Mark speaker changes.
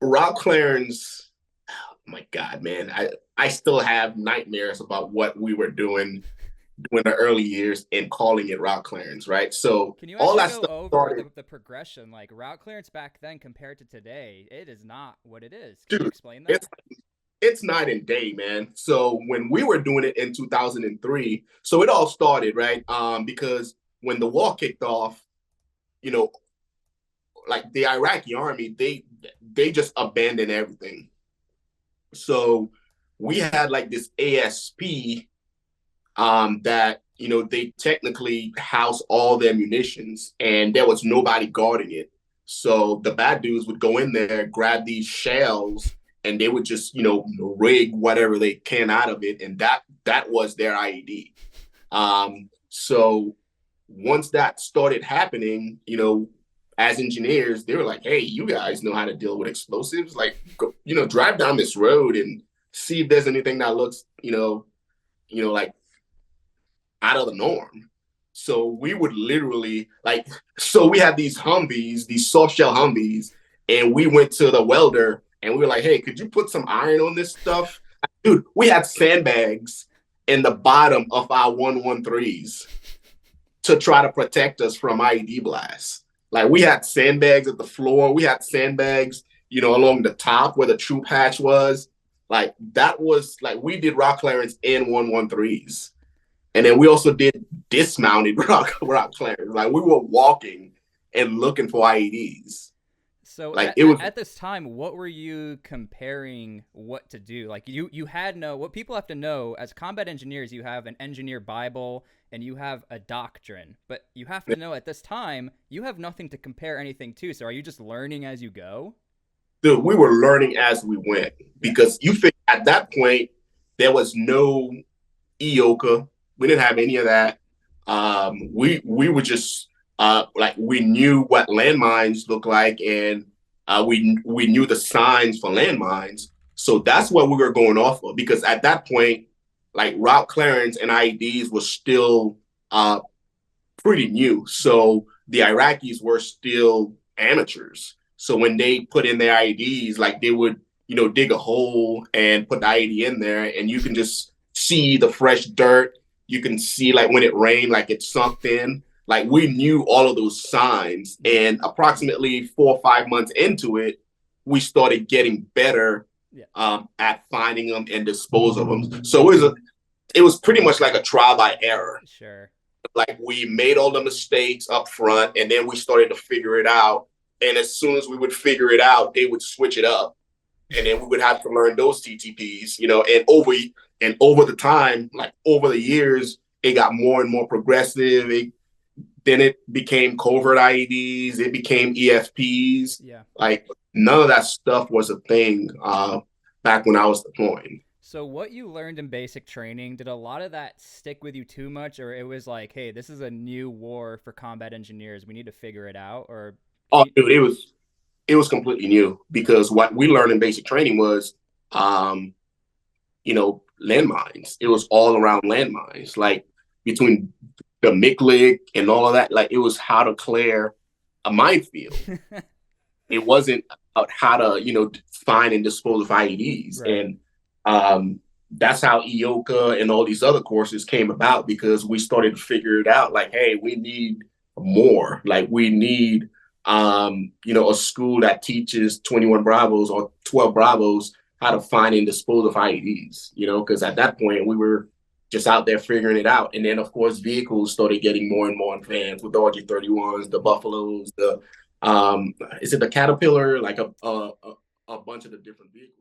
Speaker 1: Rob Clarence, oh my God, man. I still have nightmares about what we were doing during the early years and calling it Rob Clarence, right? So
Speaker 2: Can you
Speaker 1: all
Speaker 2: actually
Speaker 1: that
Speaker 2: go
Speaker 1: stuff
Speaker 2: over
Speaker 1: started,
Speaker 2: the progression? Like route clearance back then compared to today, it is not what it is. Can you
Speaker 1: dude,
Speaker 2: explain that?
Speaker 1: it's night and day, man. So when we were doing it in 2003, so it all started, right? Because when the war kicked off, you know, like the Iraqi army, they just abandoned everything. So we had like this ASP that they technically house all their munitions, and there was nobody guarding it. So the bad dudes would go in there, grab these shells, and they would just rig whatever they can out of it, and that was their IED. So once that started happening, as engineers, they were like, "Hey, you guys know how to deal with explosives. Like, go, drive down this road and see if there's anything that looks, like out of the norm." So we would literally so we had these Humvees, these soft shell Humvees, and we went to the welder and we were like, "Hey, could you put some iron on this stuff?" Dude, we had sandbags in the bottom of our 113s to try to protect us from IED blasts. Like we had sandbags at the floor, we had sandbags, along the top where the troop hatch was. Like that was like we did rock clearance in 113s. And then we also did dismounted rock climbers. Like we were walking and looking for IEDs.
Speaker 2: So
Speaker 1: Like it was,
Speaker 2: at this time, what were you comparing what to do? Like you had no what people have to know as combat engineers, you have an engineer bible and you have a doctrine. But you have to know at this time, you have nothing to compare anything to. So are you just learning as you go?
Speaker 1: dude, we were learning as we went
Speaker 2: Yeah.
Speaker 1: because you think at that point there was no EOCA. We didn't have any of that. We were just like we knew what landmines look like, and we knew the signs for landmines. So that's what we were going off of because at that point, like route clearance and IEDs was still uh, pretty new. So the Iraqis were still amateurs. So when they put in their IEDs, like they would, dig a hole and put the IED in there, and you can just see the fresh dirt. You can see like when it rained, like it sunk in. Like we knew all of those signs,
Speaker 2: Mm-hmm.
Speaker 1: and approximately 4 or 5 months into it, we started getting better
Speaker 2: Yeah.
Speaker 1: at finding them and dispose of them. So it was pretty much like a trial by error.
Speaker 2: Sure.
Speaker 1: Like we made all the mistakes up front and then we started to figure it out. And as soon as we would figure it out, they would switch it up. And then we would have to learn those TTPs, and over the time, like over the years, it got more and more progressive. Then it became covert IEDs, it became EFPs.
Speaker 2: Yeah.
Speaker 1: Like none of that stuff was a thing back when I was deploying.
Speaker 2: So what you learned in basic training, did a lot of that stick with you too much, or it was like, hey, this is a new war for combat engineers. We need to figure it out, or can
Speaker 1: Oh,
Speaker 2: you?
Speaker 1: dude, it was completely new because what we learned in basic training was um, landmines. It
Speaker 2: Yeah.
Speaker 1: was all around landmines, like between the MICLIC and all of that. Like it was how to clear a minefield. It wasn't about how to, find and dispose of IEDs.
Speaker 2: Right.
Speaker 1: And that's how EOCA and all these other courses came about because we started to figure it out. Like, hey, we need more. Like we need, a school that teaches 21 Bravos or 12 Bravos how to find and dispose of IEDs, because at that point we were just out there figuring it out. And then, of course, vehicles started getting more and more advanced with the RG-31s, the Buffaloes, is it the Caterpillar? Like a bunch of the different vehicles.